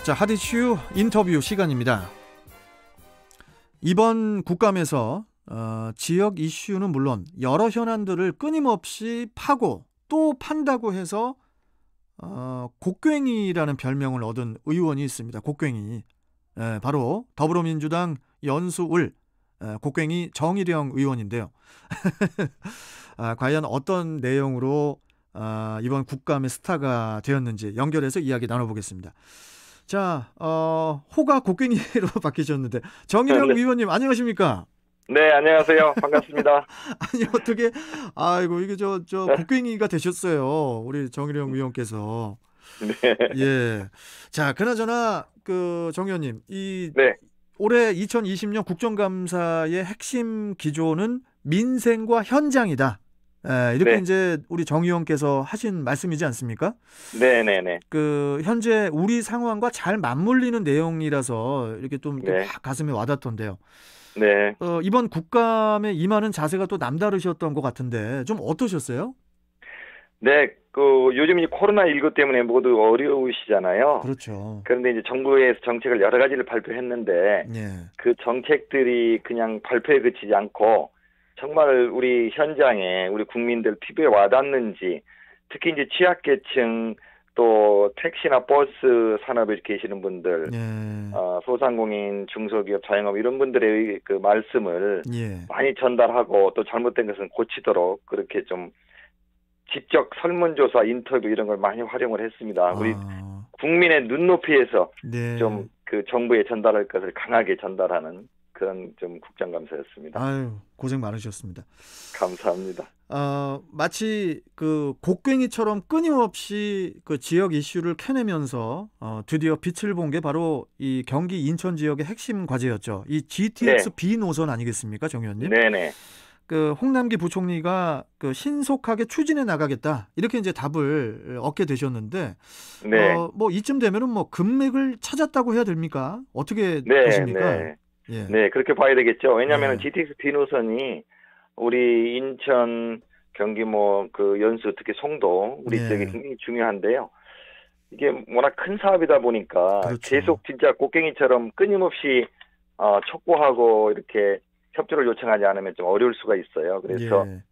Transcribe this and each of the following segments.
자, 핫이슈 인터뷰 시간입니다. 이번 국감에서 지역 이슈는 물론 여러 현안들을 끊임없이 파고 또 판다고 해서 곡괭이라는 별명을 얻은 의원이 있습니다. 곡괭이. 바로 더불어민주당 연수울 곡괭이 정일영 의원인데요. 과연 어떤 내용으로 이번 국감의 스타가 되었는지 연결해서 이야기 나눠보겠습니다. 자, 호가 곡괭이로 바뀌셨는데 정일영 의원님 안녕하십니까? 네, 안녕하세요. 반갑습니다. 아니 어떻게 아이고 이게 저 곡괭이가 되셨어요. 우리 정일영 의원께서. 네. 예. 자, 그나저나 정 의원님 네. 올해 2020년 국정감사의 핵심 기조는 민생과 현장이다. 이렇게 네. 이제 우리 정 의원께서 하신 말씀이지 않습니까? 네네네. 현재 우리 상황과 잘 맞물리는 내용이라서 이렇게 좀 네. 가슴에 와닿던데요. 네. 이번 국감에 임하는 자세가 또 남다르셨던 것 같은데 좀 어떠셨어요? 네, 요즘 이 코로나19 때문에 모두 어려우시잖아요. 그렇죠. 그런데 이제 정부에서 정책을 여러 가지를 발표했는데, 예. 그 정책들이 그냥 발표에 그치지 않고, 정말 우리 현장에, 우리 국민들 피부에 와닿는지, 특히 이제 취약계층, 또 택시나 버스 산업에 계시는 분들, 예. 소상공인, 중소기업, 자영업 이런 분들의 그 말씀을 예. 많이 전달하고 또 잘못된 것은 고치도록 그렇게 좀 직접 설문조사, 인터뷰 이런 걸 많이 활용을 했습니다. 우리 국민의 눈높이에서 네. 좀 그 정부에 전달할 것을 강하게 전달하는 그런 좀 국정감사였습니다. 아유, 고생 많으셨습니다. 감사합니다. 마치 곡괭이처럼 끊임없이 그 지역 이슈를 캐내면서 드디어 빛을 본 게 바로 이 경기 인천 지역의 핵심 과제였죠. 이 GTX B 노선 아니겠습니까, 정 의원님? 네네. 홍남기 부총리가 신속하게 추진해 나가겠다 이렇게 이제 답을 얻게 되셨는데, 네. 이쯤 되면은 금맥을 찾았다고 해야 됩니까? 어떻게 네, 보십니까? 네. 예. 네, 그렇게 봐야 되겠죠. 왜냐하면 네. GTX B 노선이 우리 인천, 경기 연수 특히 송도 우리 네. 지역이 굉장히 중요한데요. 이게 워낙 큰 사업이다 보니까 그렇죠. 계속 진짜 곡괭이처럼 끊임없이 촉구하고 이렇게 협조를 요청하지 않으면 좀 어려울 수가 있어요. 그래서 예.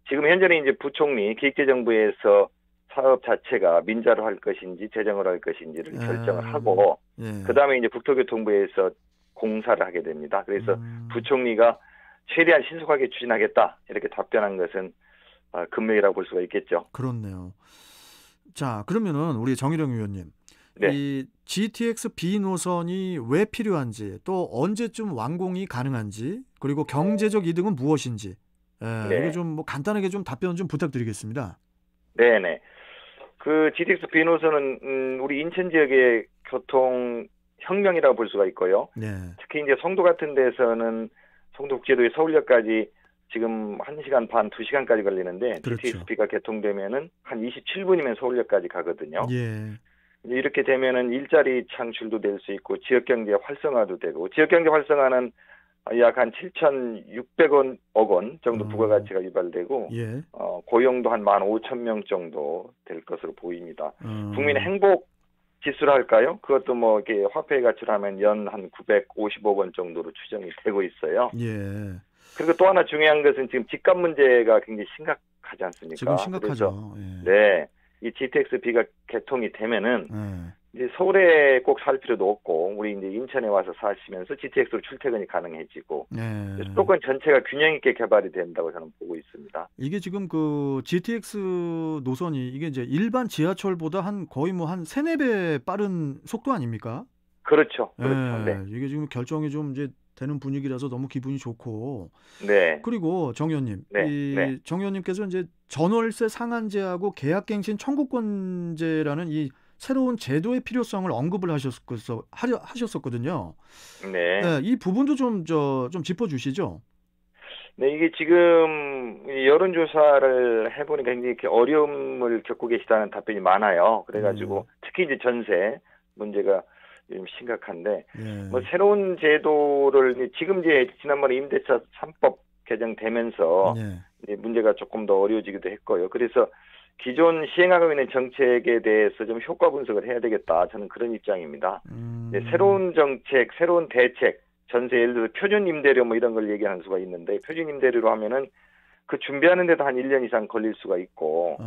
지금 현재는 이제 부총리 기획재정부에서 사업 자체가 민자로 할 것인지 재정으로 할 것인지를 결정을 하고 예. 그다음에 이제 국토교통부에서 공사를 하게 됩니다. 그래서 부총리가 최대한 신속하게 추진하겠다 이렇게 답변한 것은 금맥이라고 볼 수가 있겠죠. 그렇네요. 자, 그러면은 우리 정일영 의원님, 네. 이 GTX B 노선이 왜 필요한지, 또 언제쯤 완공이 가능한지, 그리고 경제적 이득은 무엇인지, 네. 이거 좀 간단하게 좀 답변 좀 부탁드리겠습니다. 네네. 그 GTX B 노선은 우리 인천 지역의 교통 혁명이라고 볼 수가 있고요. 네. 특히 이제 송도 같은 데서는 송도국제도의 서울역까지 지금 1시간 반, 2시간까지 걸리는데 그렇죠. GTX-B가 개통되면은 한 27분이면 서울역까지 가거든요. 예. 이렇게 되면은 일자리 창출도 될 수 있고 지역 경제 활성화도 되고 지역 경제 활성화는 약 한 7,600억 원 정도 부가가치가 유발되고 예. 고용도 한 15,000명 정도 될 것으로 보입니다. 국민의 행복 지수라 할까요? 그것도 이렇게 화폐 가치로 하면 연 한 950억 원 정도로 추정이 되고 있어요. 예. 그리고 또 하나 중요한 것은 지금 집값 문제가 굉장히 심각하지 않습니까? 지금 심각하죠. 그래서 네, 이 GTX-B가 개통이 되면은 이제 서울에 꼭 살 필요도 없고 우리 이제 인천에 와서 사시면서 GTX로 출퇴근이 가능해지고 수도권 전체가 균형 있게 개발이 된다고 저는 보고 있습니다. 이게 지금 GTX 노선이 이게 이제 일반 지하철보다 거의 한 3-4배 빠른 속도 아닙니까? 그렇죠. 그렇죠. 네. 이게 지금 결정이 좀 이제 되는 분위기라서 너무 기분이 좋고. 네. 그리고 정 의원님, 네. 정 의원님께서 이제 전월세 상한제하고 계약갱신 청구권제라는 이 새로운 제도의 필요성을 언급을 하셨었거든요. 네. 이 부분도 좀 짚어주시죠. 네, 이게 지금 여론조사를 해보니까 굉장히 이렇게 어려움을 겪고 계시다는 답변이 많아요. 그래가지고 특히 이제 전세 문제가 좀 심각한데 새로운 제도를 지금 이제 지난번에 임대차 3법 개정되면서 이제 문제가 조금 더 어려워지기도 했고요. 그래서 기존 시행하고 있는 정책에 대해서 좀 효과 분석을 해야 되겠다. 저는 그런 입장입니다. 네, 새로운 정책, 새로운 대책, 전세 예를 들어 표준 임대료 뭐 이런 걸 얘기하는 수가 있는데 표준 임대료로 하면은 그 준비하는 데도 한 1년 이상 걸릴 수가 있고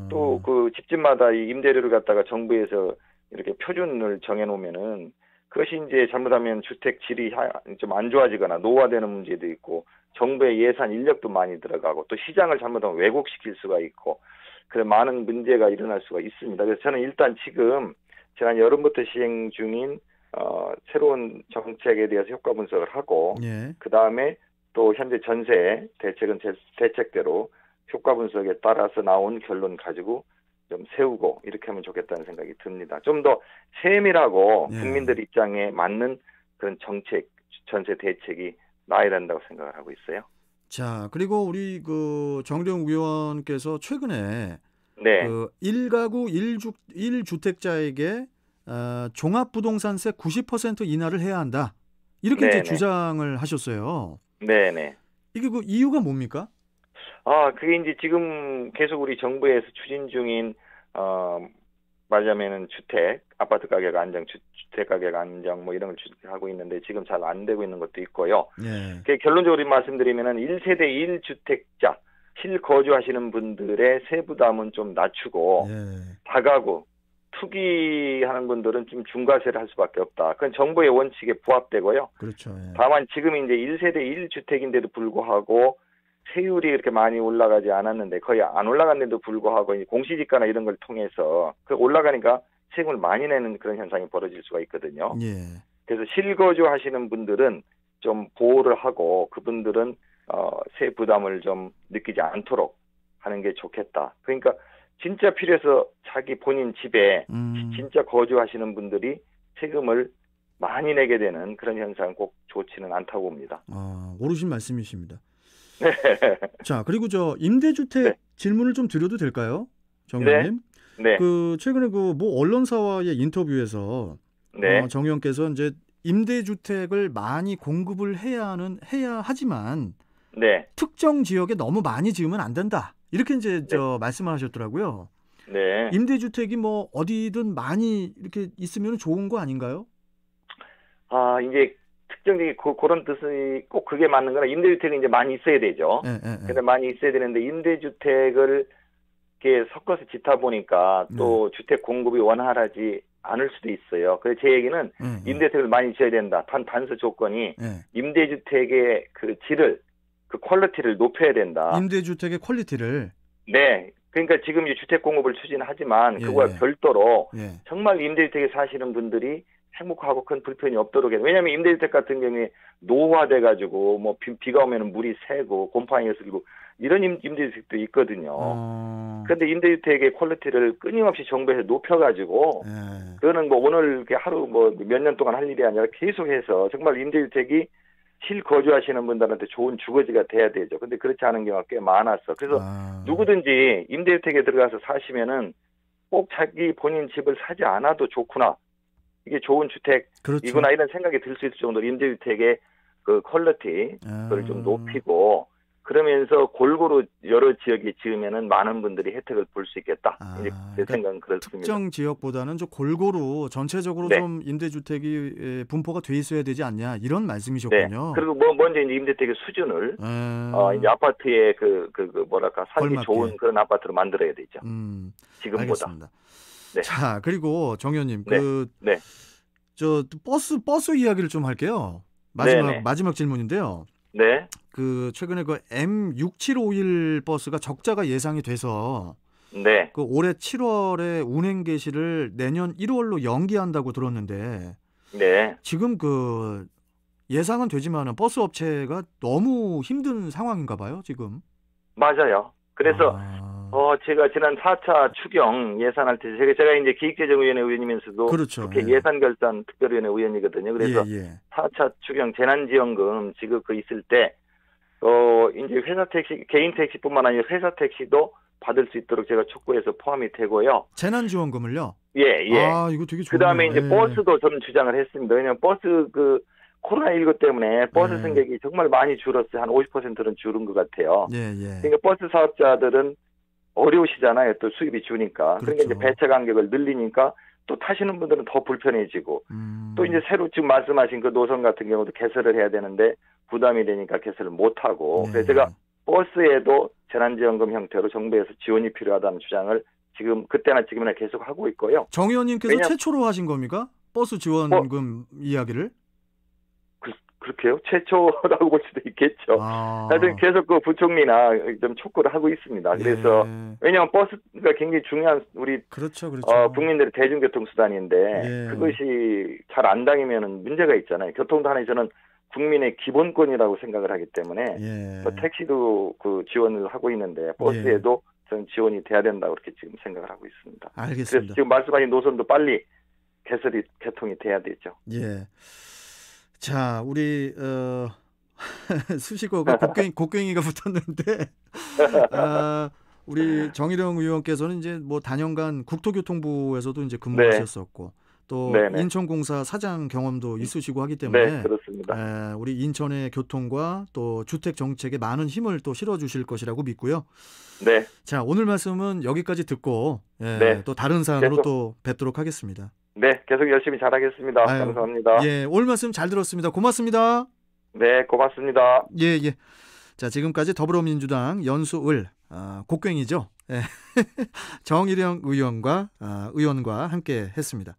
또 그 집집마다 이 임대료를 갖다가 정부에서 이렇게 표준을 정해 놓으면은 그것이 이제 잘못하면 주택 질이 좀 안 좋아지거나 노화되는 문제도 있고 정부의 예산 인력도 많이 들어가고 또 시장을 잘못하면 왜곡시킬 수가 있고 그래 많은 문제가 일어날 수가 있습니다. 그래서 저는 일단 지금 지난 여름부터 시행 중인 새로운 정책에 대해서 효과 분석을 하고 예. 그 다음에 또 현재 전세 대책은 대책대로 효과 분석에 따라서 나온 결론 가지고 좀 세우고 이렇게 하면 좋겠다는 생각이 듭니다. 좀 더 세밀하고 예. 국민들 입장에 맞는 그런 정책, 전세 대책이 나와야 된다고 생각을 하고 있어요. 자, 그리고 우리 그 정대용 의원께서 최근에 네, 그 1가구 1주택자에게 종합부동산세 90% 인하를 해야 한다. 이렇게 이제 네네, 주장을 하셨어요. 네네. 이게 그 이유가 뭡니까? 그게 이제 지금 계속 우리 정부에서 추진 중인, 말하자면은 아파트 가격 안정, 주택 가격 안정 뭐 이런 걸 하고 있는데 지금 잘 안 되고 있는 것도 있고요. 예. 그 결론적으로 말씀드리면은 1세대 1주택자, 실거주하시는 분들의 세부담은 좀 낮추고 예. 다가구, 투기하는 분들은 좀 중과세를 할 수밖에 없다. 그건 정부의 원칙에 부합되고요. 그렇죠. 예. 다만 지금 이제 1세대 1주택인데도 불구하고 세율이 그렇게 많이 올라가지 않았는데 거의 안 올라갔는데도 불구하고 이제 공시지가나 이런 걸 통해서 그 올라가니까 세금을 많이 내는 그런 현상이 벌어질 수가 있거든요. 예. 그래서 실거주 하시는 분들은 좀 보호를 하고 그분들은 세 부담을 좀 느끼지 않도록 하는 게 좋겠다. 그러니까 진짜 필요해서 자기 본인 집에 진짜 거주하시는 분들이 세금을 많이 내게 되는 그런 현상은 꼭 좋지는 않다고 봅니다. 옳으신 말씀이십니다. 자, 그리고 저 임대주택 네. 질문을 좀 드려도 될까요? 정 네. 의원님? 네. 그 최근에 그 뭐 언론사와의 인터뷰에서 네. 정 의원께서 이제 임대주택을 많이 공급을 해야 하지만 네. 특정 지역에 너무 많이 지으면 안 된다. 이렇게 이제 말씀을 하셨더라고요. 네. 임대주택이 뭐 어디든 많이 이렇게 있으면 좋은 거 아닌가요? 이제 특정적인 그런 뜻이 꼭 그게 맞는 거나 임대주택이 이제 많이 있어야 되죠. 근데 많이 있어야 되는데 임대주택을 이렇게 섞어서 짓다 보니까 또 주택 공급이 원활하지 않을 수도 있어요. 그래서 제 얘기는 임대주택을 많이 지어야 된다. 단서 조건이 임대주택의 그 질을, 그 퀄리티를 높여야 된다. 임대주택의 퀄리티를. 네. 그러니까 지금 이 주택 공급을 추진하지만 그거와 별도로 정말 임대주택에 사시는 분들이 행복하고 큰 불편이 없도록 해요. 왜냐하면 임대주택 같은 경우에 노화돼가지고 뭐 비가 오면 물이 새고 곰팡이가 슬고 이런 임대주택도 있거든요. 그런데 임대주택의 퀄리티를 끊임없이 정부에서 높여가지고 그거는 뭐 오늘 이렇게 하루 뭐 몇 년 동안 할 일이 아니라 계속해서 정말 임대주택이 실거주하시는 분들한테 좋은 주거지가 돼야 되죠. 근데 그렇지 않은 경우가 꽤 많았어. 그래서 누구든지 임대주택에 들어가서 사시면은 꼭 자기 본인 집을 사지 않아도 좋구나. 이게 좋은 주택이구나 이런 생각이 들 수 있을 정도로 임대주택의 그 퀄리티를 좀 높이고 그러면서 골고루 여러 지역에 지으면은 많은 분들이 혜택을 볼 수 있겠다. 이제 제 생각은 그렇습니다. 특정 지역보다는 좀 골고루 전체적으로 좀 임대주택이 분포가 돼 있어야 되지 않냐 이런 말씀이셨군요. 네. 그리고 먼저 이제 임대주택의 수준을 이제 아파트의 뭐랄까 살기 걸맞게. 좋은 그런 아파트로 만들어야 되죠. 지금보다. 알겠습니다. 네. 자, 그리고 정 의원님 저 버스 이야기를 좀 할게요. 마지막 질문인데요. 네. 그 최근에 그 M6751 버스가 적자가 예상이 돼서 그 올해 7월에 운행 개시를 내년 1월로 연기한다고 들었는데 지금 그 예상은 되지만은 버스 업체가 너무 힘든 상황인가 봐요, 지금. 맞아요. 그래서 제가 지난 4차 추경 예산할 때 제가 이제 기획재정위원회 의원이면서도 국회 예산결산 특별위원회 의원이거든요. 그래서 4차 추경 재난지원금 지급 있을 때 이제 회사 택시, 개인 택시뿐만 아니라 회사 택시도 받을 수 있도록 제가 촉구해서 포함이 되고요. 재난지원금을요? 예. 이거 되게 좋네요. 그다음에 이제 버스도 좀 주장을 했습니다. 왜냐하면 버스 코로나19 때문에 버스 승객이 정말 많이 줄었어요. 한 50%는 줄은 것 같아요. 그러니까 버스 사업자들은 어려우시잖아요. 또 수입이 주니까. 그러니까 이제 그렇죠. 배차 간격을 늘리니까 또 타시는 분들은 더 불편해지고 또 이제 새로 지금 말씀하신 그 노선 같은 경우도 개설을 해야 되는데 부담이 되니까 개설을 못 하고 네. 그래서 제가 버스에도 재난지원금 형태로 정부에서 지원이 필요하다는 주장을 지금 그때나 지금이나 계속 하고 있고요. 정 의원님께서 왜냐- 최초로 하신 겁니까? 버스 지원금 이야기를? 그렇게요? 최초라고 볼 수도 있겠죠. 아. 하여튼 계속 그 부총리나 좀 촉구를 하고 있습니다. 그래서 예. 왜냐하면 버스가 굉장히 중요한 우리 그렇죠, 그렇죠. 국민들의 대중교통 수단인데 예. 그것이 잘 안 다니면은 문제가 있잖아요. 교통단에 저는 국민의 기본권이라고 생각을 하기 때문에 예. 뭐 택시도 그 지원을 하고 있는데 버스에도 저는 지원이 돼야 된다고 그렇게 지금 생각을 하고 있습니다. 그래서 알겠습니다. 지금 말씀하신 노선도 빨리 개통이 돼야 되죠. 예. 자, 우리 수식어가 곡괭이가 붙었는데 우리 정일영 의원께서는 이제 뭐 단연간 국토교통부에서도 이제 근무하셨었고 또 네네. 인천공사 사장 경험도 있으시고 하기 때문에 네, 그렇습니다. 우리 인천의 교통과 또 주택 정책에 많은 힘을 또 실어주실 것이라고 믿고요. 네, 자, 오늘 말씀은 여기까지 듣고 네. 또 다른 사안으로 계속. 또 뵙도록 하겠습니다. 네, 계속 열심히 잘하겠습니다. 아유, 감사합니다. 예, 오늘 말씀 잘 들었습니다. 고맙습니다. 네, 고맙습니다. 예, 예. 자, 지금까지 더불어민주당 연수을 곡괭이죠. 예. 정일영 의원과 함께 했습니다.